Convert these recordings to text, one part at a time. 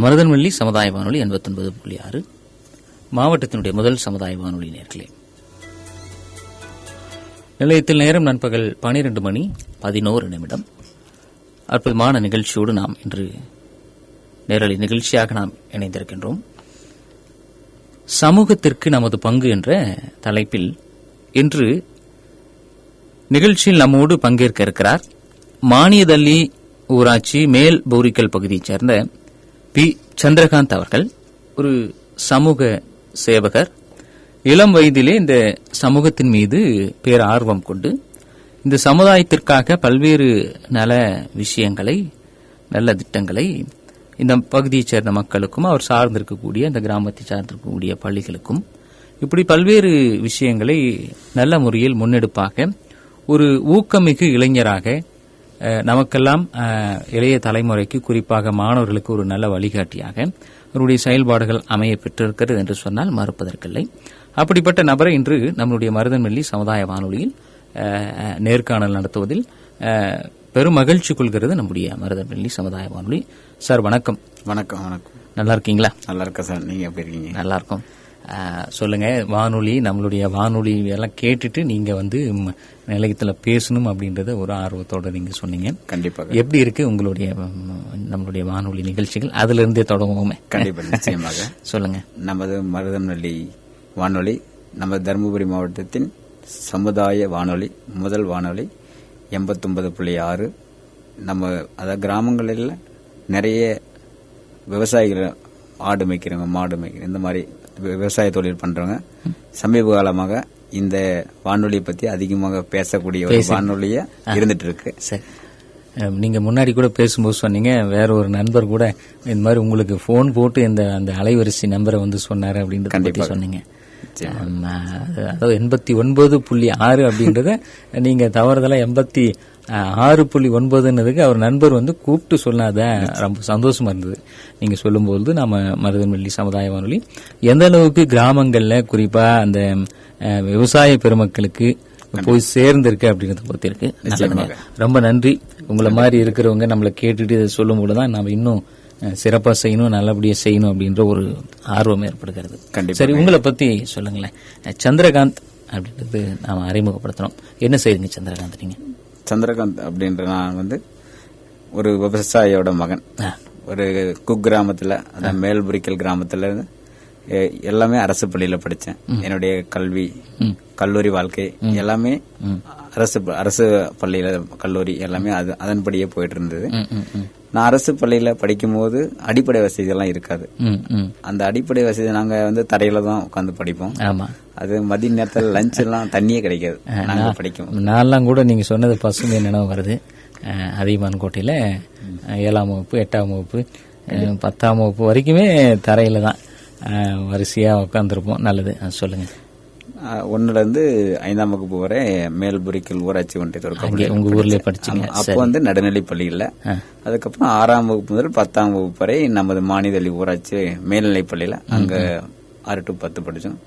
மருதன்வெள்ளி சமுதாய வானொலி 89.6 மாவட்டத்தினுடைய முதல் சமுதாய வானொலி நேர்களே. நிலையத்தில் நேரம் நண்பகல் 12:11 அற்புதமான நிகழ்ச்சியோடு நாம் இன்று நேரலை நிகழ்ச்சியாக நாம் இணைந்திருக்கின்றோம். சமூகத்திற்கு நமது பங்கு என்ற தலைப்பில் இன்று நிகழ்ச்சியில் நம்மோடு பங்கேற்க இருக்கிறார் மானியதள்ளி ஊராட்சி மேல் போரிக்கல் பகுதியைச் சேர்ந்த பி. சந்திரகாந்த் அவர்கள். ஒரு சமூக சேவகர். இளம் வயதிலே இந்த சமூகத்தின் மீது பேரார்வம் கொண்டு இந்த சமுதாயத்திற்காக பல்வேறு நல விஷயங்களை, நல்ல திட்டங்களை இந்த பகுதியைச் சேர்ந்த மக்களுக்கும், அவர் சார்ந்திருக்கக்கூடிய இந்த கிராமத்தை சார்ந்திருக்கக்கூடிய பள்ளிகளுக்கும், இப்படி பல்வேறு விஷயங்களை நல்ல முறையில் முன்னெடுப்பாக ஒரு ஊக்கமிகு இளைஞராக நமக்கெல்லாம் இளைய தலைமுறைக்கு, குறிப்பாக மாணவர்களுக்கு ஒரு நல்ல வழிகாட்டியாக அவருடைய செயல்பாடுகள் அமைய பெற்றிருக்கிறது என்று சொன்னால் மறுப்பதற்கில்லை. அப்படிப்பட்ட நபரை இன்று நம்முடைய மருதன்வெள்ளி சமுதாய வானொலியில் நேர்காணல் நடத்துவதில் பெரும் மகிழ்ச்சி கொள்கிறது நம்முடைய மருதன்வெள்ளி சமுதாய வானொலி. சார் வணக்கம். வணக்கம். வணக்கம். நல்லா இருக்கீங்களா? நல்லா இருக்கேன் சார். நீங்க எப்படி இருக்கீங்க? நல்லா இருக்கும். சொல்லுங்க, வானொலி, நம்மளுடைய வானொலி எல்லாம் கேட்டுட்டு நீங்க நிலையத்துல பேசணும் அப்படின்றத ஒரு ஆர்வத்தோட நீங்க சொன்னீங்க. கண்டிப்பாக. எப்படி இருக்கு உங்களுடைய நம்மளுடைய வானொலி நிகழ்ச்சிகள்? அதுல இருந்தே தொடங்குவோமே. கண்டிப்பா, நிச்சயமாக. சொல்லுங்க. நமது மருதன்வெள்ளி வானொலி நம்ம தருமபுரி மாவட்டத்தின் சமுதாய வானொலி, முதல் வானொலி 89.6. நம்ம அதாவது கிராமங்களில் நிறைய விவசாயிகள், ஆடு மேய்க்கிறவங்க, மாடு மேய்க்கிறவங்க, இந்த மாதிரி விவசாய தொழில் பண்றவங்க சமீப காலமாக இந்த வானொலியை பத்தி அதிகமாக பேசக்கூடிய ஒரு வானொலியா இருந்துட்டு இருக்கு. சரி, நீங்க முன்னாடி கூட பேசும்போது சொன்னீங்க, வேற ஒரு நண்பர் கூட இந்த மாதிரி உங்களுக்கு போன் போட்டு அந்த அலைவரிசை நம்பரை சொன்னாரு அப்படின்னு சொன்னீங்க. அதாவது 89.6 அப்படின்றத நீங்க தவறுதலா 86.9 அவர் நண்பர் கூப்பிட்டு சொன்னாத ரொம்ப சந்தோஷமா இருந்தது. நீங்க சொல்லும்போது நம்ம மருதன்வெள்ளி சமுதாய வானொலி எந்த அளவுக்கு கிராமங்கள்ல குறிப்பா அந்த விவசாய பெருமக்களுக்கு போய் சேர்ந்திருக்கு அப்படின்றத பத்தி இருக்கு. ரொம்ப நன்றி. உங்களை மாதிரி இருக்கிறவங்க நம்மளை கேட்டுட்டு இதை சொல்லும் போதுதான் நம்ம இன்னும் சிறப்பா செய்யணும், நல்லபடியா செய்யணும் அப்படின்ற ஒரு ஆர்வம் ஏற்படுகிறது. சரி, உங்களை பத்தி சொல்லுங்களேன். சந்திரகாந்த் அப்படின்றது நாம அறிமுகப்படுத்தணும். என்ன செய்யுங்க சந்திரகாந்த்? நீங்க சந்திரகாந்த் அப்படின்ற நான் ஒரு விவசாயியோட மகன். ஒரு குக்கிராமத்துல, அதான் மேல்புரிக்கல் கிராமத்துல எல்லாமே அரசு பள்ளியில படிச்சேன். என்னுடைய கல்வி, கல்லூரி வாழ்க்கை எல்லாமே அரசு பள்ளியில, கல்லூரி எல்லாமே அதன்படியே போயிட்டு இருந்தது. நான் அரசு பள்ளியில படிக்கும் போது அடிப்படை வசதிகள்லாம் இருக்காது. அந்த அடிப்படை வசதி நாங்க தரையில தான் உட்காந்து படிப்போம். அது மதிய நேரத்தில் லஞ்ச் எல்லாம் தண்ணியே கிடைக்காது. நாங்க படிக்கும் நான்லாம் கூட நீங்க சொன்னது பசுமை நினைவு வருது. அதியமான் கோட்டையில 7ஆம் வகுப்பு, 8ஆம் வகுப்பு, 10ஆம் வகுப்பு வரைக்குமே தரையில தான் வரிசையா உட்காந்துருப்போம். நல்லது, சொல்லுங்க. 1ல இருந்து 5ஆம் வகுப்பு வரை மேல்புரிக்கல் ஊராட்சி ஒன்றியத்தோட உங்க ஊர்லயே படிச்சீங்க. அப்போ நடுநிலை பள்ளியில. அதுக்கப்புறம் 6ஆம் வகுப்பு முதல் 10ஆம் வகுப்பு வரை நமது மானியதள்ளி ஊராட்சி மேல்நிலை பள்ளியில அங்க 6 to 10 படிச்சோம்.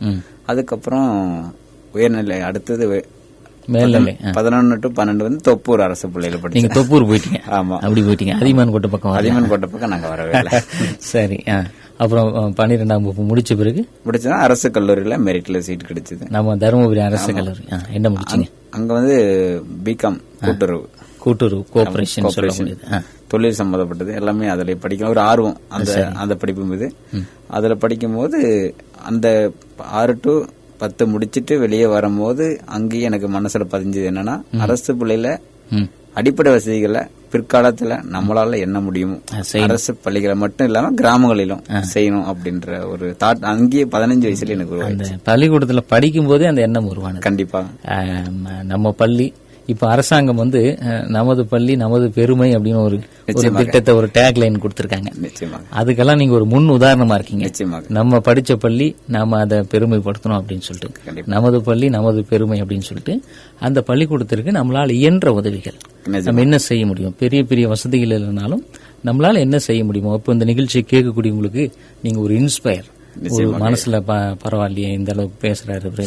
அதுக்கப்புறம் உயர்நிலை, அடுத்தது மேல்நிலை 11 to 12 தொப்பூர் அரசு பள்ளியில படிச்சோம். நீங்க தொப்பூர் போயிட்டீங்க? ஆமா, அப்படி போயிட்டீங்க. அதியமான் கோட்டை பக்கம்? அதியமான் கோட்டை பக்கம் நாங்க வரவே இல்லை. சரி. அப்புறம் 12ஆம் வகுப்பு முடிச்ச பிறகு முடிச்சா அரசு கல்லூரியில மெரிட்ல சீட் கிடைச்சது. நம்ம தருமபுரி அரசு கல்லூரி. என்ன முடிச்சீங்க அங்க? பிகாம் கூட்டுறவு கோஆபரேஷன், தொழில் சம்பந்தப்பட்டது எல்லாமே அதுல படிக்கலாம். ஒரு ஆர்வம் அந்த படிப்பு மீது. அதுல படிக்கும் போது அந்த 6 to 10 முடிச்சிட்டு வெளியே வரும்போது அங்கேயே எனக்கு மனசுல பதிஞ்சது என்னன்னா, அரசு பள்ளியில அடிப்படை வசதிகளை பிற்காலத்துல நம்மளால என்ன முடியுமோ அரசு பள்ளிகளை மட்டும் இல்லாம கிராமங்களிலும் செய்யணும் அப்படின்ற ஒரு தாட் அங்கேயே 15 வயசுல எனக்கு உருவாச்சு. பள்ளிக்கூடத்துல படிக்கும் போதே அந்த எண்ணம் உருவானது. கண்டிப்பா. நம்ம பள்ளி இப்ப அரசாங்கம் நமது பள்ளி நமது பெருமை அப்படின்னு ஒரு திட்டத்தை, ஒரு டேக் லைன் கொடுத்திருக்காங்க. அதுக்கெல்லாம் நீங்க ஒரு முன் உதாரணமா இருக்கீங்க. நம்ம படிச்ச பள்ளி நாம அதை பெருமைப்படுத்தணும் அப்படின்னு சொல்லிட்டு, நமது பள்ளி நமது பெருமை அப்படின்னு சொல்லிட்டு அந்த பள்ளிக்கூடத்திற்கு நம்மளால இயன்ற உதவிகள் நம்ம என்ன செய்ய முடியும். பெரிய பெரிய வசதிகள் இல்லைனாலும் நம்மளால என்ன செய்ய முடியுமோ. இப்போ இந்த நிகழ்ச்சியை கேட்கக்கூடியவங்களுக்கு நீங்க ஒரு இன்ஸ்பயர், ஒரு மனசுல பரவாயில்லையே இந்த அளவுக்கு பேசுறாரு இவரு.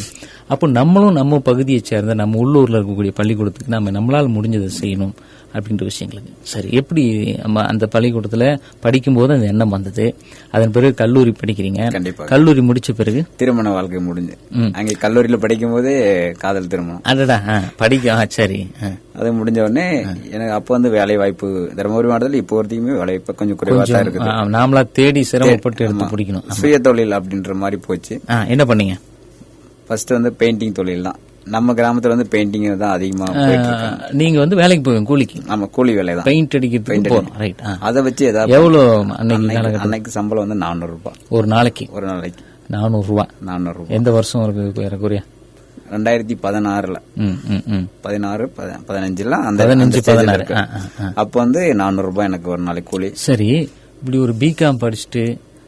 அப்போ நம்மளும் நம்ம பகுதியை சேர்ந்த நம்ம உள்ளூர்ல இருக்கக்கூடிய பள்ளிக்கூடத்துக்கு நம்மளால முடிஞ்சதை செய்யணும் அப்படின்ற விஷயங்களுக்கு. சரி, எப்படி அந்த பள்ளிக்கூடத்துல படிக்கும்போது அந்த எண்ணம் வந்தது? அதன் பிறகு கல்லூரி படிக்கிறீங்க. கண்டிப்பா. கல்லூரி முடிச்ச பிறகு திருமண வாழ்க்கை முடிஞ்சு அங்கே கல்லூரியில படிக்கும் போதே காதல் திருமணம். அடடா, சரி. அது முடிஞ்ச உடனே எனக்கு அப்ப வந்து வேலை வாய்ப்பு தருமபுரி மாவட்டத்தில் இப்போ வரைக்குமே வேலை வாய்ப்பு கொஞ்சம் குறைவா தான் இருக்குது. நாமளா தேடி சிரமப்பட்டு எடுத்து பிடிக்கணும். சுய தொழில் அப்படின்ற மாதிரி போச்சு. என்ன பண்ணீங்க? ஃபர்ஸ்ட் வந்து பெயிண்டிங் தொழில் தான். நம்ம கிராமத்துல வந்து பெயிண்டிங் தான் அதிகமா போயிட்டு இருக்காங்க. நீங்க வந்து வேலைக்கு போவீங்க, கூலிக்கு? நம்ம கூலி வேலை தான், பெயிண்ட் அடிக்கிறது போறோம். ரைட். அதை வச்சு ஏதாவது எவ்வளவு அன்னைக்கு சம்பளம் வந்து 400 ரூபாய் ஒரு நாளைக்கு? 400 ரூபாய். எந்த வருஷம் இருக்கு ஏறக்குறைய? 2016 16 15 அந்த 16. அப்ப வந்து 400 ரூபாய் எனக்கு ஒரு நாளைக்கு கூலி. சரி, இப்படி ஒரு பிகாம் படிச்சுட்டு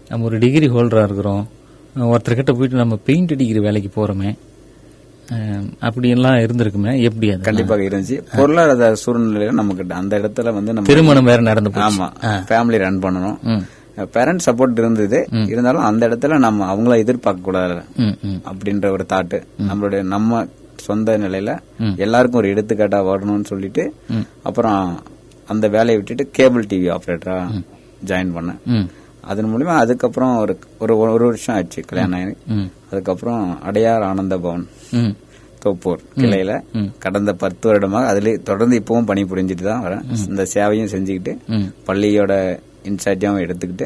நம்ம ஒரு டிகிரி ஹோல்டரா இருக்கிறோம், ஒருத்தர்கிட்ட போயிட்டு நம்ம பெயிண்ட் அடிக்கிற வேலைக்கு போறோமே, அப்படி எல்லாம் இருந்திருக்குமே, எப்படி? அது கண்டிப்பாக இருந்துச்சு. பொருளாதார சூழ்நிலையில நமக்கு அந்த இடத்துல வந்து நம்ம திருமணம் வேற நடந்து போச்சு. ஆமா, ஃபேமிலி ரன் பண்ணணும். பேரண்ட் சப்போர்ட் இருந்தது, இருந்தாலும் அந்த இடத்துல நம்ம அவங்கள எதிர்பார்க்க கூடாது அப்படின்ற ஒரு தாட்டு. நம்ம சொந்த நிலையில எல்லாருக்கும் ஒரு எடுத்துக்காட்டா வரணும்னு சொல்லிட்டு அப்புறம் அந்த வேலையை விட்டுட்டு கேபிள் டிவி ஆபரேட்டரா ஜாயின் பண்ணேன். அதன் மூலமா அதுக்கப்புறம் ஒரு வருஷம் ஆச்சு கல்யாணம் ஆகி. அதுக்கப்புறம் அடையார் ஆனந்த பவன் தோப்பூர் கிளையில கடந்த 10 வருடமாக அதுல தொடர்ந்து இப்பவும் பணி புரிஞ்சுட்டு தான் வரேன். இந்த சேவையும் செஞ்சுக்கிட்டு பள்ளியோட இன்சார்ஜாவும் எடுத்துக்கிட்டு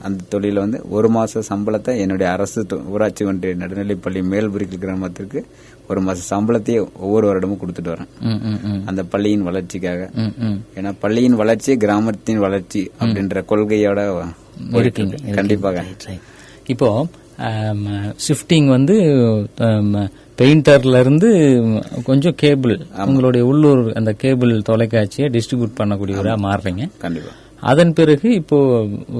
அந்த தொழில வந்து 1 மாச சம்பளத்தை என்னுடைய அரசு ஊராட்சி ஒன்றிய நடுநிலைப்பள்ளி மேல்புரிக்கல் கிராமத்திற்கு 1 மாச சம்பளத்தையே ஒவ்வொரு வருடமும் கொடுத்துட்டு வரேன் அந்த பள்ளியின் வளர்ச்சிக்காக. ஏன்னா பள்ளியின் வளர்ச்சி கிராமத்தின் வளர்ச்சி அப்படின்ற கொள்கையோட கண்டிப்பாக. இப்போ ஷிஃப்டிங் வந்து பெயிண்டர்ல இருந்து கொஞ்சம் கேபிள், உங்களுடைய உள்ளூர் அந்த கேபிள் தொலைக்காட்சியை டிஸ்ட்ரிபியூட் பண்ணக்கூடியவரா மாறுறீங்க. கண்டிப்பா. அதன் பிறகு இப்போ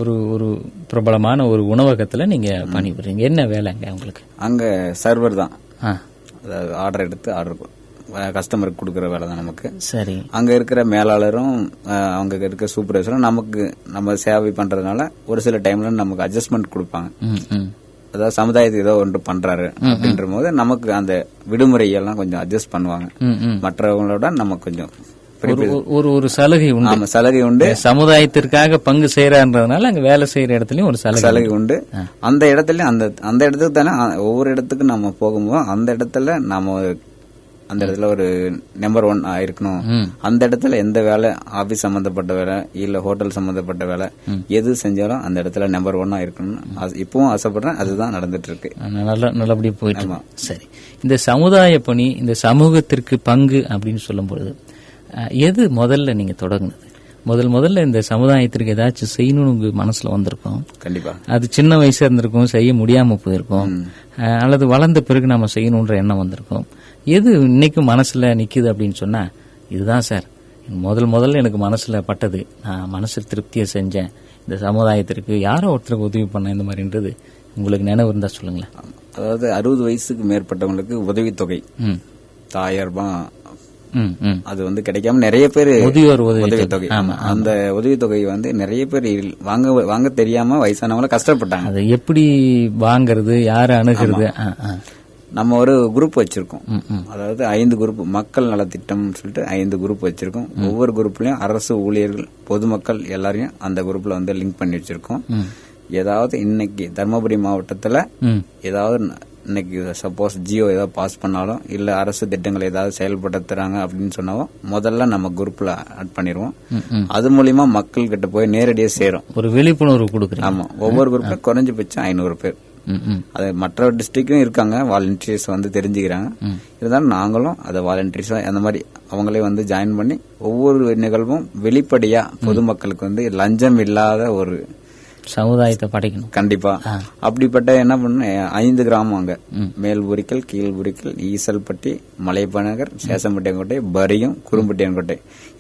ஒரு பிரபலமான ஒரு உணவகத்துல நீங்க பணிபுறீங்க. என்ன வேலைங்க உங்களுக்கு? அங்க சர்வர் தான், அதாவது ஆர்டர் எடுத்து கஸ்டமருக்கு கொடுக்கற வேலை தான் நமக்கு. சரி. அங்க இருக்கிற மேலாளரும் அவங்க இருக்க சூப்பர்வைசரும் நமக்கு நம்ம சேவை பண்றதுனால ஒரு சில டைம்ல நமக்கு அட்ஜஸ்ட்மெண்ட் கொடுப்பாங்க. அதாவது சமுதாயத்துக்கு ஏதோ ஒன்று பண்றாரு அப்படின்ற போது நமக்கு அந்த விடுமுறை எல்லாம் கொஞ்சம் அட்ஜஸ்ட் பண்ணுவாங்க. மற்றவங்களோட நம்ம கொஞ்சம் ஒரு சலுகை உண்டு. ஆமா, சலுகை உண்டு. சமுதாயத்திற்காக பங்கு செய்யறதுனால அங்க வேலை செய்யற இடத்துலயும் ஒரு சலுகை உண்டு. அந்த இடத்துல அந்த இடத்துக்கு தானே ஒவ்வொரு இடத்துக்கு நம்ம போகும்போது அந்த இடத்துல நாம அந்த இடத்துல ஒரு நம்பர் 1 இருக்கணும். அந்த இடத்துல எந்த வேலை, ஆபீஸ் சம்பந்தப்பட்ட வேலை இல்ல ஹோட்டல் சம்பந்தப்பட்ட வேலை எது செஞ்சாலும் அந்த இடத்துல நம்பர் 1 இருக்கணும். இப்பவும் ஆசைப்படுறேன், அதுதான் நடந்துட்டு இருக்கு. நல்லபடியா போயிட்டு. சரி, இந்த சமுதாய பணி, இந்த சமூகத்திற்கு பங்கு அப்படின்னு சொல்லும் பொழுது எது முதல்ல நீங்க தொடங்குனது? முதல்ல இந்த சமுதாயத்திற்கு ஏதாச்சும் செய்யணும்னு உங்க மனசுல வந்திருக்கும். கண்டிப்பா. அது சின்ன வயசா இருந்திருக்கும், செய்ய முடியாம போயிருக்கும், அல்லது வளர்ந்த பிறகு நம்ம செய்யணும்ன்ற எண்ணம் வந்திருக்கும். எது இன்னைக்கும் மனசுல நிக்குது அப்படின்னு சொன்னா, இதுதான் சார் முதல்ல எனக்கு மனசுல பட்டது, நான் மனசு திருப்தியை செஞ்சேன், இந்த சமுதாயத்திற்கு யாரோ ஒருத்தருக்கு உதவி பண்ண, இந்த மாதிரின்றது உங்களுக்கு நினைவு இருந்தா சொல்லுங்களேன். அதாவது 60 வயசுக்கு மேற்பட்டவங்களுக்கு உதவித்தொகை 1000 ரூபாய் அது வந்து கிடைக்காம நிறைய பேர் முதியோர் உதவித்தொகை, அந்த உதவித்தொகை வந்து நிறைய பேர் வாங்க தெரியாம வயசானவங்கள கஷ்டப்பட்டாங்க. அது எப்படி வாங்குறது, யாரு அணுகிறது? நம்ம ஒரு குரூப் வச்சிருக்கோம். அதாவது 5 குரூப் மக்கள் நலத்திட்டம் சொல்லிட்டு 5 குரூப் வச்சிருக்கோம். ஒவ்வொரு குரூப்லயும் அரசு ஊழியர்கள், பொதுமக்கள் எல்லாரையும் அந்த குரூப்ல வந்து லிங்க் பண்ணி வச்சிருக்கோம். ஏதாவது இன்னைக்கு தர்மபுரி மாவட்டத்துல ஏதாவது இன்னைக்கு சப்போஸ் ஜியோ ஏதாவது பாஸ் பண்ணாலும் இல்ல அரசு திட்டங்களை ஏதாவது செயல்படுத்துறாங்க அப்படின்னு சொன்னாலும் முதல்ல நம்ம குரூப்ல ஆட் பண்ணிடுவோம். அது மூலியமா மக்கள் கிட்ட போய் நேரடியா சேரும். ஒரு விழிப்புணர்வு கொடுக்குறோம். ஆமா, ஒவ்வொரு குரூப்ல குறைஞ்சபட்சம் 500 பேர். அது மற்ற டிஸ்ட்ரிக்டும் இருக்காங்க, வாலண்டியர்ஸ் வந்து தெரிஞ்சுக்கிறாங்க. இருந்தாலும் நாங்களும் அதை வாலண்டியர்ஸா அந்த மாதிரி அவங்களே வந்து ஜாயின் பண்ணி ஒவ்வொரு நிகழ்வும் வெளிப்படையா பொதுமக்களுக்கு வந்து லஞ்சம் இல்லாத ஒரு சமுதாயத்தை படைக்கணும். கண்டிப்பா. அப்படிப்பட்ட என்ன பண்ண 5 கிராமம் அங்க மேல்புரிக்கல், கீழ்புரிக்கல், ஈசல்பட்டி, மலைப்பநகர், சேசம்பட்டியங்கோட்டை, பரியம், குறும்பட்டியங்கோட்டை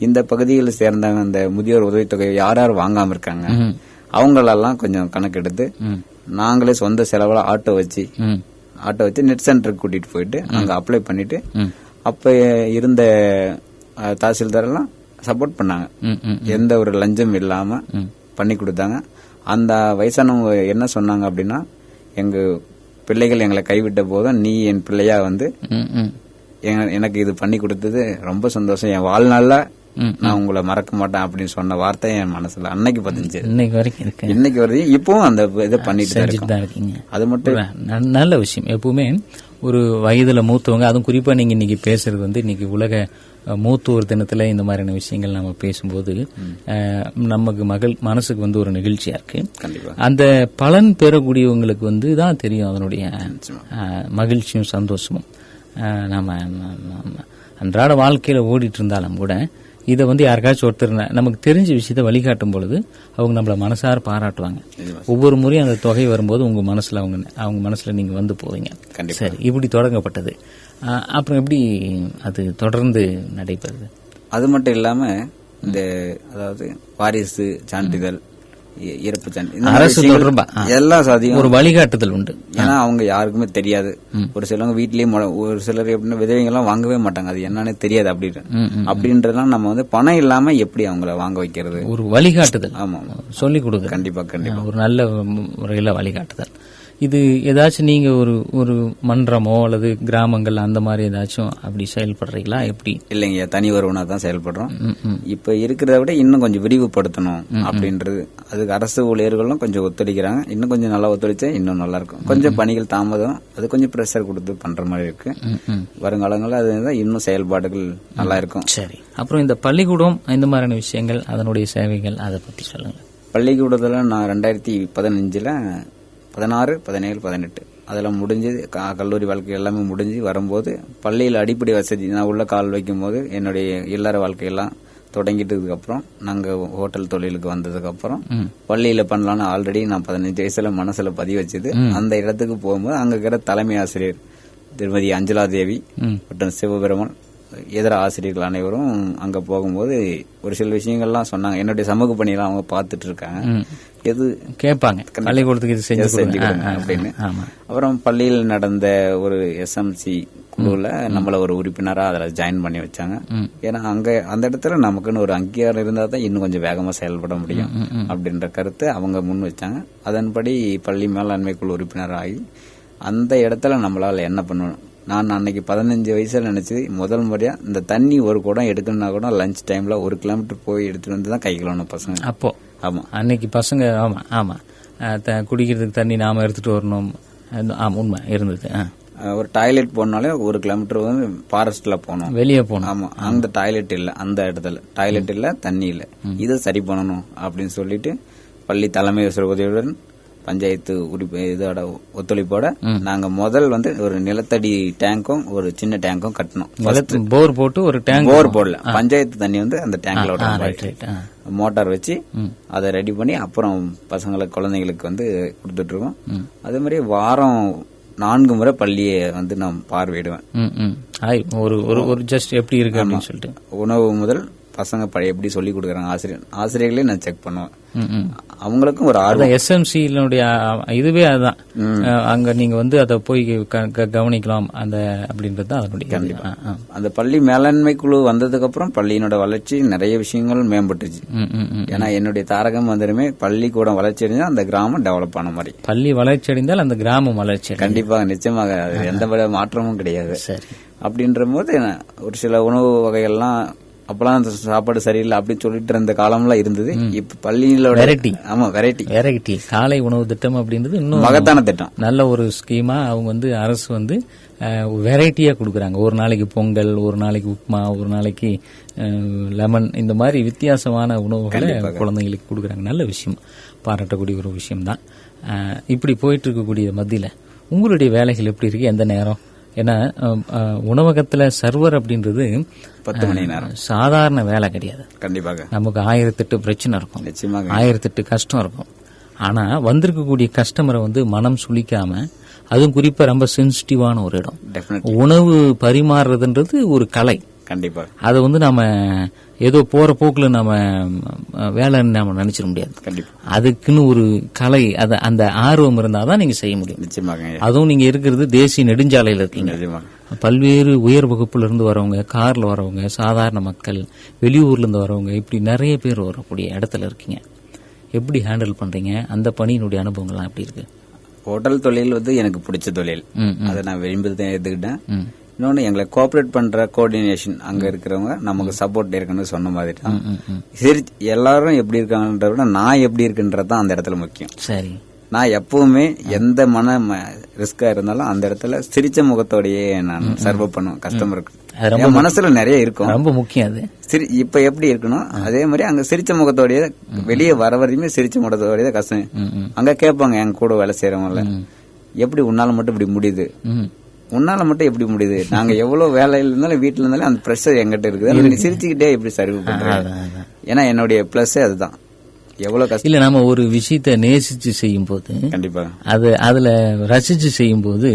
இந்த பகுதிகளில் சேர்ந்தாங்க. அந்த முதியோர் உதவித்தொகை யார் யார் வாங்காம இருக்காங்க அவங்களெல்லாம் கொஞ்சம் கணக்கெடுத்து நாங்களே சொந்த செலவுல ஆட்டோ வச்சு நெட் சென்டருக்கு கூட்டிட்டு போயிட்டு அங்க அப்ளை பண்ணிட்டு அப்ப இருந்த தாசில்தார் எல்லாம் சப்போர்ட் பண்ணாங்க. எந்த ஒரு லஞ்சம் இல்லாம பண்ணி கொடுத்தாங்க. அந்த வயசானவங்க என்ன சொன்னாங்க அப்படின்னா, எங்க பிள்ளைகள் எங்களை கைவிட்ட போதும் நீ என் பிள்ளையா வந்து எனக்கு இது பண்ணி கொடுத்தது ரொம்ப சந்தோஷம். என் வாழ்நாள்ல நான் உங்களை மறக்க மாட்டேன் அப்படின்னு சொன்ன வார்த்தை என் மனசுல அன்னைக்கு பதிஞ்சு இன்னைக்கு வரைக்கும் இருக்கு. இன்னைக்கு வரையும் இப்பவும் அந்த இதை பண்ணிட்டு தான் இருக்கீங்க. அது மட்டும் நல்ல விஷயம். எப்பவுமே ஒரு வயதுல மூத்தவங்க, அதுவும் குறிப்பா நீங்க இன்னைக்கு பேசுறது வந்து இன்னைக்கு உலக மூத்தோர் தினத்துல இந்த மாதிரியான விஷயங்கள் நம்ம பேசும்போது நமக்கு மனசுக்கு வந்து ஒரு நிகழ்ச்சியா இருக்கு. அந்த பலன் பெறக்கூடியவங்களுக்கு வந்து தான் தெரியும் அதனுடைய மகிழ்ச்சியும் சந்தோஷமும். நம்ம அன்றாட வாழ்க்கையில ஓடிட்டு இருந்தாலும் கூட இதை வந்து யாருக்காச்சும் ஒருத்தர் நமக்கு தெரிஞ்ச விஷயத்த வழிகாட்டும் பொழுது அவங்க நம்மள மனசார பாராட்டுவாங்க. ஒவ்வொரு முறையும் அந்த தொகை வரும்போது உங்க மனசுல அவங்க மனசுல நீங்க வந்து போவீங்க. சரி, இப்படி தொடங்கப்பட்டது. அப்புறம் எப்படி அது தொடர்ந்து நடைபெறுது? அது மட்டும் இல்லாம இந்த அதாவது வாரிசு சான்றிதழ், இறப்பு சான்றிதழ், அரசு தொடர்பா எல்லா சாதியும் ஒரு வழிகாட்டுதல் உண்டு. ஏன்னா அவங்க யாருக்குமே தெரியாது. ஒரு சிலவங்க வீட்லயே ஒரு சிலர் எப்படின்னா விதவைங்க எல்லாம் வாங்கவே மாட்டாங்க, அது என்னன்னு தெரியாது. அப்படின்றதுலாம் நம்ம வந்து பணம் இல்லாம எப்படி அவங்கள வாங்க வைக்கிறது, ஒரு வழிகாட்டுதல். ஆமா, சொல்லிக் கொடுக்க கண்டிப்பா ஒரு நல்ல முறையில வழிகாட்டுதல். இது ஏதாச்சும் நீங்க ஒரு மன்றமோ அல்லது கிராமங்கள் அந்த மாதிரி ஏதாச்சும் அப்படி செயல்படுறீங்களா? எப்படி? இல்லைங்க, தனி ஒருவனா தான் செயல்படுறோம். இப்ப இருக்கிறத விட இன்னும் கொஞ்சம் விரிவுபடுத்தணும் அப்படின்றது. அதுக்கு அரசு ஊழியர்களும் கொஞ்சம் ஒத்துழைக்கிறாங்க. இன்னும் கொஞ்சம் நல்லா ஒத்துழைச்சா இன்னும் நல்லா இருக்கும். கொஞ்சம் பணிகள் தாமதம், அது கொஞ்சம் பிரஷர் கொடுத்து பண்ற மாதிரி இருக்கு. வருங்காலங்களில் அது இன்னும் செயல்பாடுகள் நல்லா இருக்கும். சரி, அப்புறம் இந்த பள்ளிக்கூடம் இந்த மாதிரியான விஷயங்கள், அதனுடைய சேவைகள், அதை பத்தி சொல்லுங்க. பள்ளிக்கூடத்துல நான் 2015 16, 17, 18 அதெல்லாம் முடிஞ்சு கல்லூரி வாழ்க்கை எல்லாமே முடிஞ்சு வரும்போது பள்ளியில் அடிப்படை வசதி நான் உள்ள கால் வைக்கும் போது என்னுடைய இல்லற வாழ்க்கையெல்லாம் தொடங்கிட்டதுக்கு அப்புறம் நாங்க ஹோட்டல் தொழிலுக்கு வந்ததுக்கு அப்புறம் பள்ளியில பண்ணலாம்னு ஆல்ரெடி நான் 15 வயசுல மனசுல பதிவு வச்சது. அந்த இடத்துக்கு போகும்போது அங்க இருக்கிற தலைமை ஆசிரியர் திருமதி அஞ்சலா தேவி மற்றும் சிவபெருமன் இதர ஆசிரியர்கள் அனைவரும் அங்க போகும்போது ஒரு சில விஷயங்கள்லாம் சொன்னாங்க. என்னுடைய சமூக பணியெல்லாம் அவங்க பார்த்துட்டு இருக்காங்க, எது கேட்பாங்க, பள்ளிக்கூடத்துக்கு இது செஞ்சு அப்படின்னு. அப்புறம் பள்ளியில் நடந்த ஒரு SMC குழுல நம்மள ஒரு உறுப்பினரா அதுல ஜாயின் பண்ணி வச்சாங்க. ஏன்னா அங்க அந்த இடத்துல நமக்குன்னு ஒரு அங்கீகாரம் இருந்தா தான் இன்னும் கொஞ்சம் வேகமா செயல்பட முடியும் அப்படின்ற கருத்தை அவங்க முன் வச்சாங்க. அதன்படி பள்ளி மேலாண்மை குழு உறுப்பினர் ஆகி அந்த இடத்துல நம்மளால என்ன பண்ணணும், நான் அன்னைக்கு 15 வயசுல நினைச்சு முதல் முறையா இந்த தண்ணி ஒரு குடம் எடுக்கணும்னா கூட லஞ்ச் டைம்ல 1 கிலோமீட்டர் போய் எடுத்துட்டு வந்து தான் கை கழுவணும் பசங்க. அப்போ ஆமா, அன்னைக்கு பசங்க ஆமா குடிக்கிறதுக்கு தண்ணி நாம எடுத்துட்டு வரணும். உண்மை இருந்தது. ஒரு டாய்லெட் போனாலே 1 கிலோமீட்டர் வந்து ஃபாரஸ்ட்ல போனோம், வெளியே போனோம். ஆமா, அந்த டாய்லெட் இல்ல, அந்த இடத்துல டாய்லெட் இல்ல, தண்ணி இல்ல, இதை சரி பண்ணணும் அப்படின்னு சொல்லிட்டு பள்ளி தலைமை உதவியுடன் பஞ்சாயத்து இதோட ஒத்துழைப்போட நாங்க முதல் வந்து ஒரு நிலத்தடி டேங்கும் ஒரு சின்ன டேங்கும் கட்டணும். போர் போட்டு ஒரு டேங்க் போர் போடல, பஞ்சாயத்து தண்ணி வந்து அந்த டேங்க்ல மோட்டார் வச்சு அதை ரெடி பண்ணி அப்புறம் பசங்களுக்கு குழந்தைங்களுக்கு வந்து கொடுத்துட்டு இருக்கோம். அதே மாதிரி வாரம் 4 முறை பள்ளியை வந்து நான் பார்வையிடுவேன். ஒரு ஜஸ்ட் எப்படி இருக்கு அப்படின்னு சொல்லிட்டு உணவு முதல் பசங்க எப்படி சொல்லி கொடுக்கறாங்க ஆசிரியர்களே நான் செக் பண்ணுவேன். அவங்களுக்கும் ஒரு ஆர்வம். SMC இதுவே அதுதான். அங்க நீங்க வந்து அதை போய் கவனிக்கலாம் அந்த அப்படின்றது தான் அதனுடைய. அந்த பள்ளி மேலாண்மை குழு வந்ததுக்கு அப்புறம் பள்ளியினோட வளர்ச்சி நிறைய விஷயங்கள் மேம்பட்டுச்சு. ஏன்னா என்னுடைய தாரகம் வந்துருமே பள்ளிக்கூடம் வளர்ச்சி அடைஞ்சா அந்த கிராமம் டெவலப் ஆன மாதிரி. பள்ளி வளர்ச்சி அடைந்தால் அந்த கிராமம் வளர்ச்சி கண்டிப்பாக நிச்சயமாக எந்த மாற்றமும் கிடையாது. அப்படின்ற போது ஒரு சில உணவு வகைகள்லாம் அப்பெல்லாம் அந்த சாப்பாடு சரியில்லை அப்படின்னு சொல்லிட்டு இருந்த காலம்லாம் இருந்தது. இப்ப பள்ளியில வெரைட்டி காலை உணவு திட்டம் அப்படின்றது இன்னும் மகத்தான திட்டம், நல்ல ஒரு ஸ்கீமா அவங்க வந்து அரசு வந்து வெரைட்டியா கொடுக்கறாங்க. ஒரு நாளைக்கு பொங்கல், ஒரு நாளைக்கு உப்புமா, ஒரு நாளைக்கு லெமன், இந்த மாதிரி வித்தியாசமான உணவுகளை குழந்தைங்களுக்கு கொடுக்கறாங்க. நல்ல விஷயம், பாராட்டக்கூடிய ஒரு விஷயம் தான். இப்படி போயிட்டு இருக்கக்கூடிய மத்தியில உங்களுடைய வேலைகள் எப்படி இருக்கு, எந்த நேரம்? ஏன்னா உணவகத்துல சர்வர் அப்படின்றது 10 மணி நேரம் சாதாரண வேலை கிடையாது. கண்டிப்பாக நமக்கு 1008 பிரச்சனை இருக்கும், 1008 கஷ்டம் இருக்கும். ஆனா வந்திருக்கக்கூடிய கஸ்டமரை வந்து மனம் சுளிக்காம, அதுவும் குறிப்பா ரொம்ப சென்சிட்டிவான ஒரு இடம். உணவு பரிமாறுறதுன்றது ஒரு கலை. கண்டிப்பா அதை வந்து நாம ஏதோ போற போக்குல நாம வேலைன்னு நாம நினைச்சிட முடியாது. அதுக்குன்னு ஒரு கலை, அந்த ஆர்வம் இருந்தாதான் நீங்க செய்ய முடியும். நிச்சயமாக. அதுவும் நீங்க இருக்கிறது தேசிய நெடுஞ்சாலையில இருக்கீங்க. பல்வேறு உயர் வகுப்புல இருந்து வரவங்க, கார்ல வரவங்க, சாதாரண மக்கள், வெளியூர்ல இருந்து வரவங்க, இப்படி நிறைய பேர் வரக்கூடிய இடத்துல இருக்கீங்க. எப்படி ஹேண்டில் பண்றீங்க? அந்த பணியினுடைய அனுபவங்கள்லாம் எப்படி இருக்கு? ஹோட்டல் தொழில் வந்து எனக்கு பிடிச்ச தொழில், அதை நான் விரும்பி தான் எடுத்துக்கிட்டேன். இன்னொன்னு எங்களை கோஆபரேட் பண்ற கோஆர்டினேஷன் அங்க இருக்கிறவங்க நமக்கு சப்போர்ட் இருக்குன்னு சொன்ன மாதிரி தான். சரி, எல்லாரும் எப்படி இருக்காங்கன்றத விட நான் எப்படி இருக்குன்றதுதான் அந்த இடத்துல முக்கியம். சரி, நான் எப்பவுமே எந்த ரிஸ்கா இருந்தாலும் அந்த இடத்துல சிரிச்ச முகத்தோடயே நான் சர்வ் பண்ணுவேன் கஸ்டமருக்கு. என் மனசுல நிறைய இருக்கும், ரொம்ப முக்கியம் அது. சரி, இப்ப எப்படி இருக்கணும் அதே மாதிரி அங்க சிரிச்ச முகத்தோடய வெளியே வர வரையுமே சிரிச்ச முகத்தோடய கஸ்டமர் அங்க கேட்பாங்க என் கூட வேலை செய்யறவங்கள, எப்படி உன்னால மட்டும் இப்படி முடியுது, உன்னால மட்டும் எப்படி முடியுது, நாங்க எவ்வளவு வேலையில இருந்தாலும் வீட்டுல இருந்தாலும் அந்த பிரஷர் எங்கிட்ட இருக்குது, நீ சிரிச்சுக்கிட்டே எப்படி சர்வ் பண்ற. ஏன்னா என்னுடைய பிளஸ் அதுதான். எவ்வளவு கஷ்டம் இல்ல, நாம ஒரு விஷயத்த நேசிச்சு செய்யும் போது, கண்டிப்பா அதுல ரசிச்சு செய்யும் போது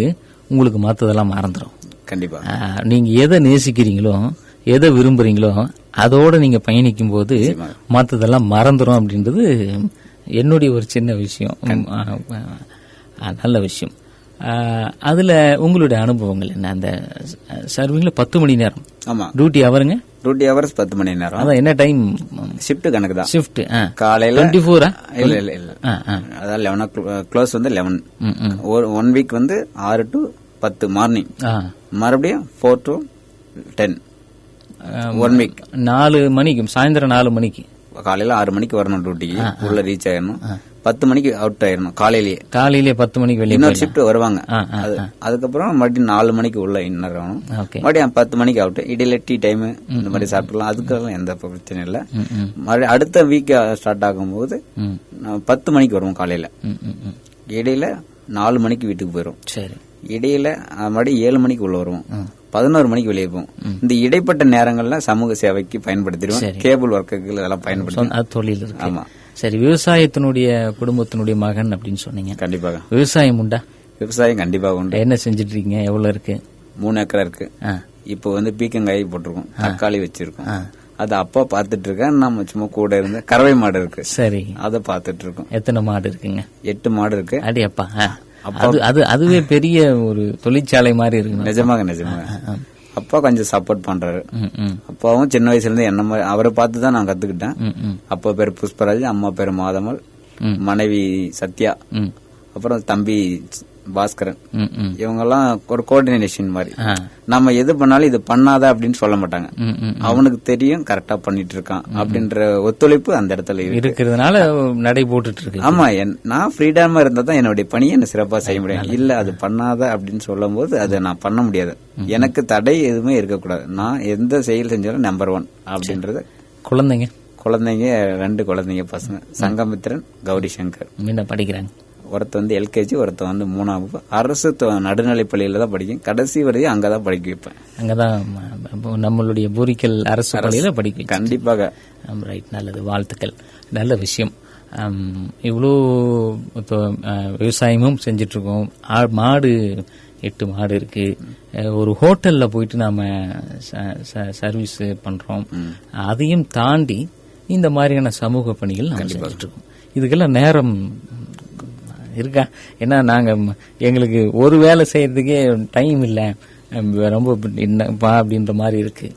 உங்களுக்கு மத்ததெல்லாம் மறந்துடும். கண்டிப்பா நீங்க எதை நேசிக்கிறீங்களோ, எதை விரும்புறீங்களோ, அதோட நீங்க பயணிக்கும் போது மத்ததெல்லாம் மறந்துடும் அப்படின்றது என்னுடைய ஒரு சின்ன விஷயம். நல்ல விஷயம். அதுல உங்களுடைய அனுபவங்கள் என்ன? அந்த சர்விங்ல 10 மணி நேரம் டியூட்டி அவருங்க? டியூட்டி ஹவர்ஸ் 10 மணி நேரம். அதான் என்ன டைம்? ஷிஃப்ட் கணக்கு தான். ஷிஃப்ட் காலையில 24 இல்ல அதாவது 11 க்ளோஸ் வந்து 11. 1 வீக் வந்து 6 to 10 மார்னிங், மறுபடியும் 4 to 10 1 வீக். 4 மணிக்கு, சாயந்தரம் 4 மணிக்கு. காலையில 6 மணிக்கு வரணும் டியூட்டிக்கு, உள்ள ரீச் ஆயிடணும். 10 மணிக்கு அவுட் ஆயிடணும். காலையிலே 10 மணிக்கு வெளியே. இன்னொரு ஷிஃப்ட் வருவாங்க, அதுக்கப்புறம் மறுபடியும் 4 மணிக்கு உள்ள இன்னர் ஆகணும். மறுபடியும் 10 மணிக்கு அவுட். இடையில டீ டைம் இந்த மாதிரி சாப்பிடலாம், அதுக்கெல்லாம் எந்த பிரச்சனையும் இல்ல. மறுபடியும் அடுத்த வீக் ஸ்டார்ட் ஆகும்போது 10 மணிக்கு வருவோம் காலையில. இடையில 4 மணிக்கு வீட்டுக்கு போயிரும். சரி, இடையில மறுபடியும் 7 மணிக்கு உள்ள வருவோம், 11 மணிக்கு வெளியே போவோம். இந்த இடைப்பட்ட நேரங்கள்ல சமூக சேவைக்கு பயன்படுத்திடுவோம். கேபிள் ஒர்க்குகள் இதெல்லாம் பயன்படுத்துவோம். தொழில் இருக்கு. ஆமா. சரி, விவசாயத்தினுடைய குடும்பத்தினுடைய மகன் அப்படின்னு சொன்னீங்க. கண்டிப்பாக. விவசாயம் உண்டா? விவசாயம் கண்டிப்பாக உண்டு. என்ன செஞ்சிட்டு இருக்கீங்க? எவ்வளவு இருக்கு? 3 ஏக்கரா இருக்கு. இப்போ வந்து பீக்கங்காய் போட்டிருக்கோம், தக்காளி வச்சிருக்கோம். அது அப்பா பாத்துட்டு இருக்கேன், நம்ம சும்மா கூட இருந்து. கறவை மாடு இருக்கு. சரி, அதை பாத்துட்டு இருக்கோம். எத்தனை மாடு இருக்குங்க? 8 மாடு இருக்கு. அடி அப்பா, அதுவே பெரிய ஒரு தொழிற்சாலை மாதிரி இருக்கு. நிஜமாக. அப்பா கொஞ்சம் சப்போர்ட் பண்றாரு. அப்பாவும் சின்ன வயசுல இருந்து என்ன மாதிரி அவரை பார்த்து தான் நான் கத்துக்கிட்டேன். அப்பா பேரு புஷ்பராஜ், அம்மா பேரு மாதமல், மனைவி சத்யா, அப்புறம் தம்பி பாஸ்கரன். இவங்க எல்லாம் ஒரு கோஆர்டினேஷன் மாதிரி. நம்ம எது பண்ணாலும் இது பண்ணாத அப்படின்னு சொல்ல மாட்டாங்க. அவனுக்கு தெரியும் கரெக்டா பண்ணிட்டு இருக்கான் அப்படின்ற ஒத்துழைப்பு அந்த இடத்துல இருக்கிறதுனால நடை போட்டுட்டு இருக்கு. ஆமா, நான் ஃப்ரீடமா இருந்தா தான் என்னுடைய பணியை என்ன சிறப்பா செய்ய முடியும். இல்ல அது பண்ணாத அப்படின்னு சொல்லும் போது அதை நான் பண்ண முடியாது. எனக்கு தடை எதுவுமே இருக்கக்கூடாது. நான் எந்த செயல் செஞ்சாலும் நம்பர் 1 அப்படின்றது. குழந்தைங்க 2 குழந்தைங்க பசங்க, சங்கமித்ரன், கௌரி சங்கர். என்ன படிக்கிறாங்க? ஒருத்த வந்து எல்கேஜி, ஒருத்த வந்து 3ஆவது. அரசு நடுநிலை பள்ளியில தான் படிக்கும். கடைசி வரையும் அங்கதான் படிக்க வைப்பேன். அங்கதான் நம்மளுடைய பூரிக்கல் அரசு பள்ளியில படிக்க. கண்டிப்பாக. ரைட், நல்லது, வாழ்த்துக்கள், நல்ல விஷயம். இவ்வளோ இப்போ விவசாயமும் செஞ்சிட்டு இருக்கோம். மாடு 8 மாடு இருக்கு. ஒரு ஹோட்டல்ல போயிட்டு நாம சர்வீஸ் பண்றோம். அதையும் தாண்டி இந்த மாதிரியான சமூக பணிகள் நம்ம செஞ்சுட்டு இருக்கோம். இதுக்கெல்லாம் நேரம் இருக்கா? ஏன்னா நாங்க எங்களுக்கு ஒரு வேலை செய்யறதுக்கே டைம் இல்ல, ரொம்ப அப்படின்ற மாதிரி இருக்கு.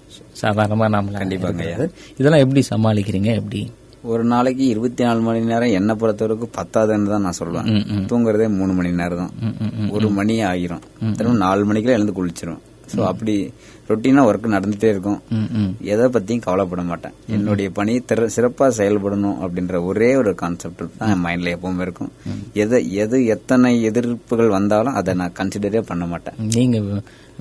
சாதாரணமா நாம கண்டிப்பாக இதெல்லாம் எப்படி சமாளிக்கிறீங்க? எப்படி? ஒரு நாளைக்கு 24 மணி நேரம் என்ன பொறுத்தவரைக்கும் பத்தாதுன்னு தான் நான் சொல்லுவேன். தூங்குறதே 3 மணி நேரம் தான். 1 மணி ஆகிரும். திரும்ப 4 மணிக்கெல்லாம் எழுந்து குளிச்சிரும். சோ அப்படி ரொட்டீனா ஒர்க் நடந்துட்டே இருக்கும். எதை பத்தியும் கவலைப்பட மாட்டேன். என்னுடைய பணி சிறப்பா செயல்படணும் அப்படின்ற ஒரே ஒரு கான்செப்ட் தான் என் மைண்ட்ல எப்பவுமே இருக்கும். எத்தனை எதிர்ப்புகள் வந்தாலும் அதை நான் கன்சிடரே பண்ண மாட்டேன். நீங்க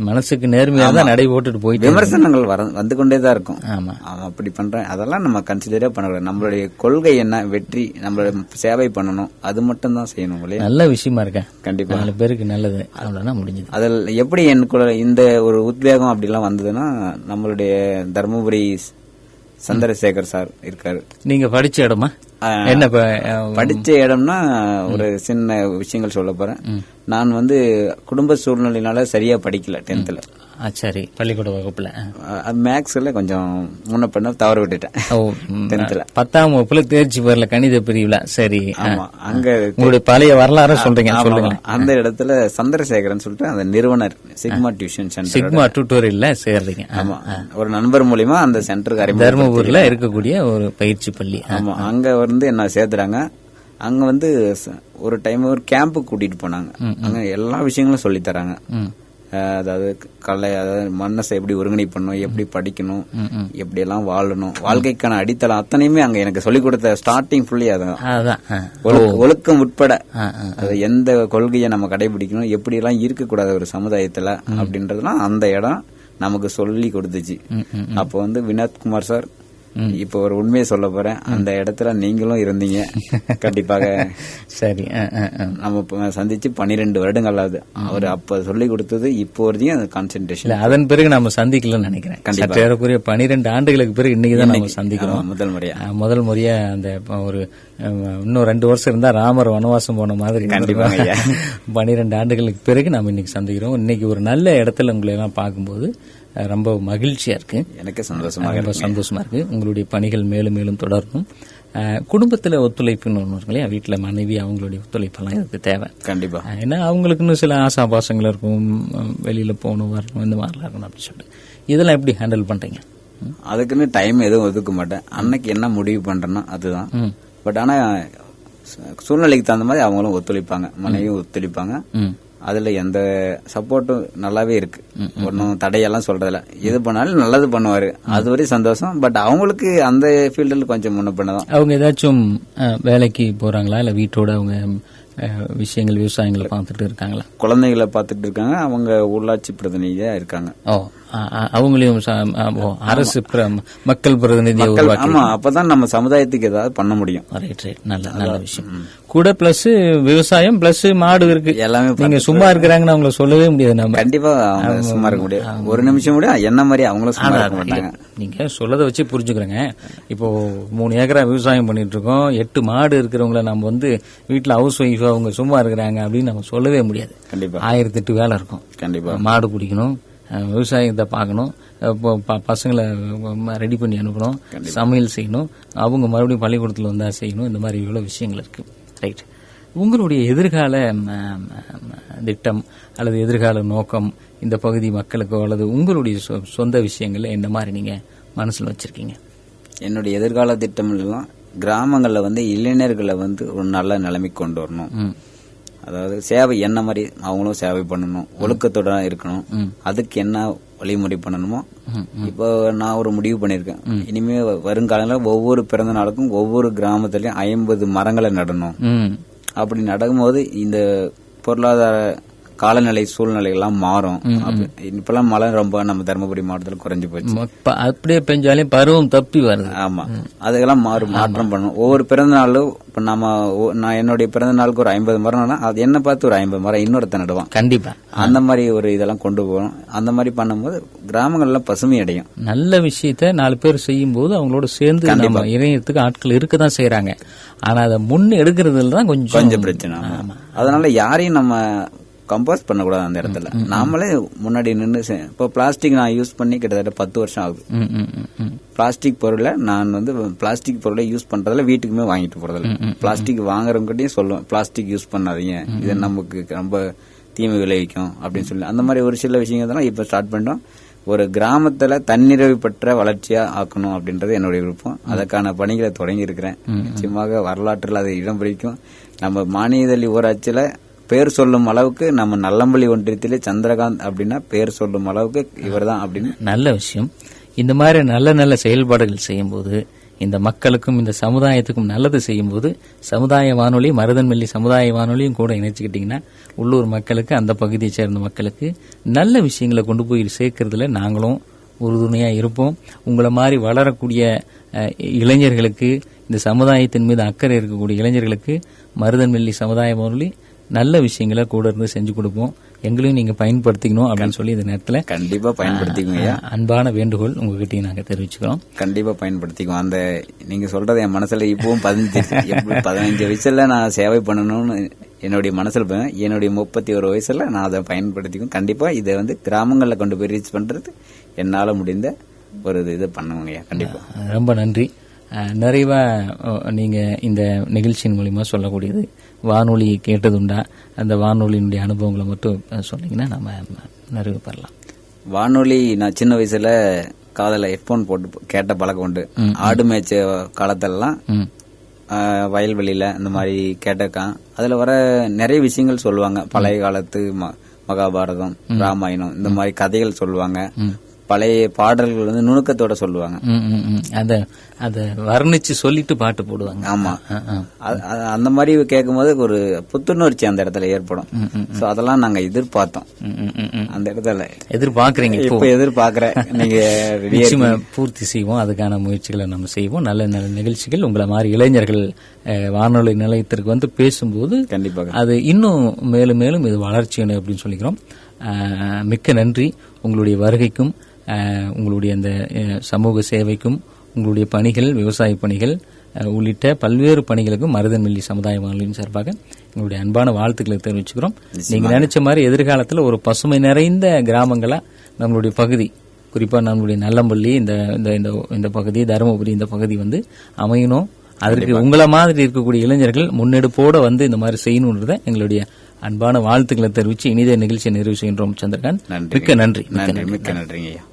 மனசுக்கு நேர்மையா தான் நடை போட்டுட்டு போயிட்டு விமர்சனங்கள் வந்து கொண்டே தான் இருக்கும். ஆமா, அப்படி பண்றேன், அதெல்லாம் நம்ம கன்சிடரே பண்ணக்கூடாது. நம்மளுடைய கொள்கை என்ன, வெற்றி, நம்மளுடைய சேவை பண்ணணும், அது மட்டும் தான் செய்யணும். நல்ல விஷயமா இருக்க. கண்டிப்பா 4 பேருக்கு நல்லது, அவ்வளவுதான் முடிஞ்சது. அதில் எப்படி எனக்கு இந்த ஒரு உத்வேகம் அப்படி எல்லாம் வந்ததுன்னா, நம்மளுடைய தர்மபுரி சந்திரசேகர் சார் இருக்காரு. நீங்க படிச்ச இடமா? என்ன படிச்ச இடம்னா ஒரு சின்ன விஷயங்கள் சொல்ல போறேன். நான் வந்து குடும்ப சூழ்நிலையினால சரியா படிக்கல 10th. சரி, பள்ளிக்கூட வகுப்புல மேக்ஸ்ல கொஞ்சம் முன்ன பண்ண தவறு விட்டுட்டேன். 10th 10ஆம் வகுப்புல தேர்ச்சி பெறல கணித பிரிவுல. சரி, அங்க உங்களுடைய பழைய வரலாறு சொல்றீங்க, சொல்லுங்க. அந்த இடத்துல சந்திரசேகரன் சொல்லிட்டு அந்த நிறுவனர் சிக்மா டியூஷன் சென்டர், சிக்மா டியூட்டோரியல்ல சேர்றீங்க. ஆமா, ஒரு நண்பர் மூலியமா அந்த சென்டருக்கு தர்மபுரியில இருக்கக்கூடிய ஒரு பயிற்சி பள்ளி. ஆமா, அங்க வந்து என்ன சேர்த்துறாங்க. அங்க வந்து ஒரு டைம் ஒரு கேம்புக்கு கூட்டிட்டு போனாங்க. அங்க எல்லா விஷயங்களும் சொல்லி தராங்க. அதாவது அதாவது மனசை எப்படி ஒருங்கிணைப்பணும், எப்படி படிக்கணும், எப்படி எல்லாம் வாழணும், வாழ்க்கைக்கான அடித்தளம் அத்தனையுமே அங்க எனக்கு சொல்லிக் கொடுத்த ஸ்டார்டிங் ஃபுல்லி அதான். ஒழுக்கம் உட்பட அது எந்த கொள்கையை நம்ம கடைபிடிக்கணும், எப்படி எல்லாம் இருக்கக்கூடாது ஒரு சமுதாயத்துல அப்படின்றதுலாம் அந்த இடம் நமக்கு சொல்லி கொடுத்துச்சு. அப்போ வந்து வினோத்குமார் சார், இப்ப ஒரு உண்மையை சொல்ல போறேன், அந்த இடத்துல நீங்களும் இருந்தீங்க கண்டிப்பாக. சரி, நம்ம சந்திச்சு 12 வருடங்கள் ஆகுது. அவர் அப்ப சொல்லி கொடுத்தது இப்போ வரைக்கும் கான்சென்ட்ரேஷன். அதன் பிறகு நம்ம சந்திக்கலன்னு நினைக்கிறேன். கண்டிப்பா 12 ஆண்டுகளுக்கு பிறகு இன்னைக்குதான் நம்ம சந்திக்கிறோம் முதல் முறையா. அந்த ஒரு இன்னும் 2 வருஷம் இருந்தா ராமர் வனவாசம் போன மாதிரி. கண்டிப்பா 12 ஆண்டுகளுக்கு பிறகு நம்ம இன்னைக்கு சந்திக்கிறோம். இன்னைக்கு ஒரு நல்ல இடத்துல உங்களை எல்லாம் பார்க்கும்போது ரொம்ப மகிழ்ச்சியா இருக்கு. எனக்கு சந்தோஷமா இருக்கு. உங்களுடைய பணிகள் மேலும் மேலும் தொடரணும். குடும்பத்துல ஒத்துழைப்புன்னு ஒண்ணு இருக்கு இல்லையா, வீட்டுல மனைவி அவங்களுடைய ஒத்துழைப்பெல்லாம் இதுக்கு தேவை. கண்டிப்பா. ஏன்னா அவங்களுக்குன்னு சில ஆசாபாசங்கள் இருக்கும், வெளியில போகணும் வரணும் இந்த மாதிரிலாம் இருக்கணும் அப்படின்னு சொல்லிட்டு இதெல்லாம் எப்படி ஹேண்டில் பண்றீங்க? அதுக்குன்னு டைம் எதுவும் ஒதுக்க மாட்டேன். அன்னைக்கு என்ன முடிவு பண்றேன்னா அதுதான். பட் ஆனா சூழ்நிலைக்கு தகுந்த மாதிரி அவங்களும் ஒத்துழைப்பாங்க, மனைவியும் ஒத்துழைப்பாங்க. அதுல எந்த சப்போர்ட்டும் நல்லாவே இருக்கு. ஒன்னும் தடையெல்லாம் சொல்றதுல எது பண்ணாலும் நல்லது பண்ணுவாரு, அது வரை சந்தோஷம். பட் அவங்களுக்கு அந்த ஃபீல்டில் கொஞ்சம் முன்ன பண்ணதான். அவங்க ஏதாச்சும் வேலைக்கு போறாங்களா, இல்ல வீட்டோட அவங்க விஷயங்கள் விவசாயங்களை பார்த்துட்டு இருக்காங்களா? குழந்தைகளை பார்த்துட்டு இருக்காங்க. அவங்க உள்ளாட்சி பிரதிநிதியா இருக்காங்க. அவங்களையும் அரசு மக்கள் பிரதிநிதி. ஆமா, அப்பதான் நம்ம சமுதாயத்துக்கு ஏதாவது பண்ண முடியும். நல்ல விஷயம். கூட பிளஸ் விவசாயம் பிளஸ் மாடு இருக்கு எல்லாமே. நீங்க சும்மா இருக்கிறாங்கன்னு அவங்கள சொல்லவே முடியாது. நம்ம கண்டிப்பா சும்மா இருக்க முடியாது. ஒரு நிமிஷம் கூட என்ன மாதிரி அவங்களும் சும்மா இருக்க மாட்டாங்க. நீங்க சொல்லதை வச்சு புரிஞ்சுக்கிறேங்க. இப்போ 3 ஏக்கரா விவசாயம் பண்ணிட்டு இருக்கோம், 8 மாடு இருக்கிறவங்கள நம்ம வந்து வீட்டுல ஹவுஸ் ஒய்ஃப் அவங்க சும்மா இருக்கிறாங்க அப்படின்னு நம்ம சொல்லவே முடியாது. கண்டிப்பா 1008 வேலை இருக்கும். கண்டிப்பா மாடு பிடிக்கணும், விவசாயத்தை பார்க்கணும், பசங்களை ரெடி பண்ணி அனுப்பணும், சமையல் செய்யணும், அவங்க மறுபடியும் பள்ளிக்கூடத்தில் வந்தா செய்யணும். இந்த மாதிரி இவ்வளவு விஷயங்கள் இருக்கு. ரைட். உங்களுடைய எதிர்கால திட்டம் அல்லது எதிர்கால நோக்கம் இந்த பகுதி மக்களுக்கோ அல்லது உங்களுடைய சொந்த விஷயங்கள்ல என்ன மாதிரி நீங்க மனசுல வச்சிருக்கீங்க? என்னுடைய எதிர்கால திட்டம் எல்லாம் கிராமங்கள்ல வந்து இளைஞர்களை வந்து ஒரு நல்ல நிலைமைக்கு கொண்டு வரணும். அதாவது சேவை என்ன மாதிரி அவங்களும் சேவை பண்ணணும், ஒழுக்கத்தோட இருக்கணும். அதுக்கு என்ன வழிமுறை பண்ணணுமோ இப்போ நான் ஒரு முடிவு பண்ணிருக்கேன். இனிமே வருங்காலங்களில் ஒவ்வொரு பிறந்த நாளுக்கும் ஒவ்வொரு கிராமத்திலயும் 50 மரங்களை நடணும். அப்படி நடக்கும்போது இந்த பொருளாதார காலநிலை சூழ்நிலை எல்லாம் மாறும். இப்பெல்லாம் மழை ரொம்ப நம்ம தருமபுரி மாவட்டத்தில் குறைஞ்சு போச்சு. அப்படியே பெஞ்சாலே பருவம் தப்பி வருது. ஆமா, அதெல்லாம் மாற்றம் பண்ணணும். ஒவ்வொரு பிறந்த நாளும் இப்ப நான் என்னுடைய பிறந்த நாளுக்கு ஒரு 50 மரம்னா அது என்ன பார்த்து ஒரு 50 மரம் இன்னொருத்த நடுவான். கண்டிப்பா அந்த மாதிரி ஒரு இதெல்லாம் கொண்டு போகணும். அந்த மாதிரி பண்ணும்போது கிராமங்கள்ல பசுமை அடையும். நல்ல விஷயத்த 4 பேர் செய்யும் போது அவங்களோட சேர்ந்து இணையத்துக்கு ஆட்கள் இருக்கதான் செய்யறாங்க. ஆனா அதை முன் எடுக்கிறதுல தான் கொஞ்சம் பிரச்சனை. அதனால யாரையும் நம்ம கம்போஸ் பண்ணக்கூடாது அந்த இடத்துல. நாமளே முன்னாடி நின்று இப்போ பிளாஸ்டிக் நான் யூஸ் பண்ணி கிட்டத்தட்ட 10 வருஷம் ஆகுது. பிளாஸ்டிக் பொருளை நான் வந்து பிளாஸ்டிக் பொருளை யூஸ் பண்றதுல வீட்டுக்குமே வாங்கிட்டு போறதில்ல. பிளாஸ்டிக் வாங்குறவங்கிட்டையும் சொல்லுவேன், பிளாஸ்டிக் யூஸ் பண்ணாதீங்க, இது நமக்கு ரொம்ப தீமை விளைவிக்கும் அப்படின்னு சொல்லி. அந்த மாதிரி ஒரு சில விஷயங்கள் இப்ப ஸ்டார்ட் பண்ணோம். ஒரு கிராமத்துல தன்னிறைவு பெற்ற வளர்ச்சியா ஆக்கணும் அப்படின்றது என்னுடைய விருப்பம். அதற்கான பணிகளை தொடங்கி இருக்கிறேன். நிச்சயமாக வரலாற்றில் அது இடம் பிடிக்கும். நம்ம மானியதள்ளி ஊராட்சியில பேர் சொல்லும் அளவுக்கு நம்ம நல்லம்பள்ளி ஒன்றியத்திலே சந்திரகாந்த் அப்படின்னா பேர் சொல்லும் அளவுக்கு இவர் தான் அப்படின்னு. நல்ல விஷயம். இந்த மாதிரி நல்ல நல்ல செயல்பாடுகள் செய்யும்போது இந்த மக்களுக்கும் இந்த சமுதாயத்துக்கும் நல்லது செய்யும்போது சமுதாய வானொலி மருதன்வெள்ளி சமுதாய வானொலியும் கூட இணைச்சுக்கிட்டீங்கன்னா உள்ளூர் மக்களுக்கு அந்த பகுதியை சேர்ந்த மக்களுக்கு நல்ல விஷயங்களை கொண்டு போய் சேர்க்கறதுல நாங்களும் உறுதுணையா இருப்போம். உங்களை மாதிரி வளரக்கூடிய இளைஞர்களுக்கு, இந்த சமுதாயத்தின் மீது அக்கறை இருக்கக்கூடிய இளைஞர்களுக்கு மருதன்வெள்ளி சமுதாய வானொலி நல்ல விஷயங்களை கூட இருந்து செஞ்சு கொடுப்போம். எங்களையும் நீங்க பயன்படுத்திக்கணும் அப்படின்னு சொல்லி இந்த நேரத்தில் கண்டிப்பா பயன்படுத்திக்கோங்க. அன்பான வேண்டுகோள் உங்ககிட்டயும் நாங்க தெரிவிச்சுக்கிறோம். கண்டிப்பா பயன்படுத்திக்குவோம். அந்த நீங்க சொல்றது என் மனசுல இப்பவும் 15 வயசுல நான் சேவை பண்ணணும்னு என்னுடைய மனசுல என்னுடைய 31 வயசுல நான் அதை பயன்படுத்திக்கும். கண்டிப்பா இதை வந்து கிராமங்கள்ல கொண்டு போய் ரீச் பண்றது என்னால முடிந்த ஒரு இது பண்ணுவாங்க. கண்டிப்பா ரொம்ப நன்றி. நிறைவா நீங்க இந்த நிகழ்ச்சியின் மூலியமா சொல்லக்கூடியது வானொலி கேட்டதுண்டா, அந்த வானொலியினுடைய அனுபவங்களை மட்டும் சொன்னீங்கன்னா நம்ம நிறைவு பெறலாம். வானொலி நான் சின்ன வயசுல காதல ஹெட்போன் போட்டு கேட்ட பழக்கம் உண்டு. ஆடு மேய்ச்ச காலத்திலலாம் வயல்வெளியில இந்த மாதிரி கேட்டிருக்கான். அதுல வர நிறைய விஷயங்கள் சொல்லுவாங்க. பழைய காலத்து மகாபாரதம், ராமாயணம் இந்த மாதிரி கதைகள் சொல்லுவாங்க. பழைய பாடல்கள் வந்து நுணுக்கத்தோட சொல்லுவாங்க. அத வர்ணிச்சு சொல்லிட்டு பாட்டு போடுவாங்க. ஆமா, அந்த மாதிரி கேட்கும்போது ஒரு புத்துணர்ச்சி அந்த இடத்துல ஏற்படும். சோ அதெல்லாம் நாங்க எதிர்பார்த்தோம். அந்த இடத்துல எதிர்பார்க்கறீங்க, இப்ப எதிர்பார்க்கறேன். நீங்க நிச்சயமா பூர்த்தி செய்வோம். அதுக்கான முயற்சிகளை நம்ம செய்வோம். நல்ல நல்ல நிகழ்ச்சிகள் உங்களை மாதிரி இளைஞர்கள் வானொலி நிலையத்திற்கு வந்து பேசும்போது கண்டிப்பாக அது இன்னும் மேலும் மேலும் இது வளர்ச்சி அப்படின்னு சொல்லிக்கிறோம். மிக்க நன்றி உங்களுடைய வருகைக்கும் உங்களுடைய அந்த சமூக சேவைக்கும், உங்களுடைய பணிகள், விவசாய பணிகள் உள்ளிட்ட பல்வேறு பணிகளுக்கும் மருதன்மில்லி சமுதாய வானொலியின் சார்பாக எங்களுடைய அன்பான வாழ்த்துக்களை தெரிவிச்சுக்கிறோம். நீங்க நினைச்ச மாதிரி எதிர்காலத்தில் ஒரு பசுமை நிறைந்த கிராமங்களா நம்மளுடைய பகுதி, குறிப்பா நம்மளுடைய நல்லம்பள்ளி இந்த பகுதி, தருமபுரி இந்த பகுதி வந்து அமையணும். அதற்கு உங்களை மாதிரி இருக்கக்கூடிய இளைஞர்கள் முன்னெடுப்போட வந்து இந்த மாதிரி செய்யணும்ன்றத எங்களுடைய அன்பான வாழ்த்துக்களை தெரிவித்து இனிதே நிகழ்ச்சியை நிறைவு செய்கின்றோம். சந்திரகாந்த், மிக்க நன்றி. மிக்க நன்றிங்க ஐயா.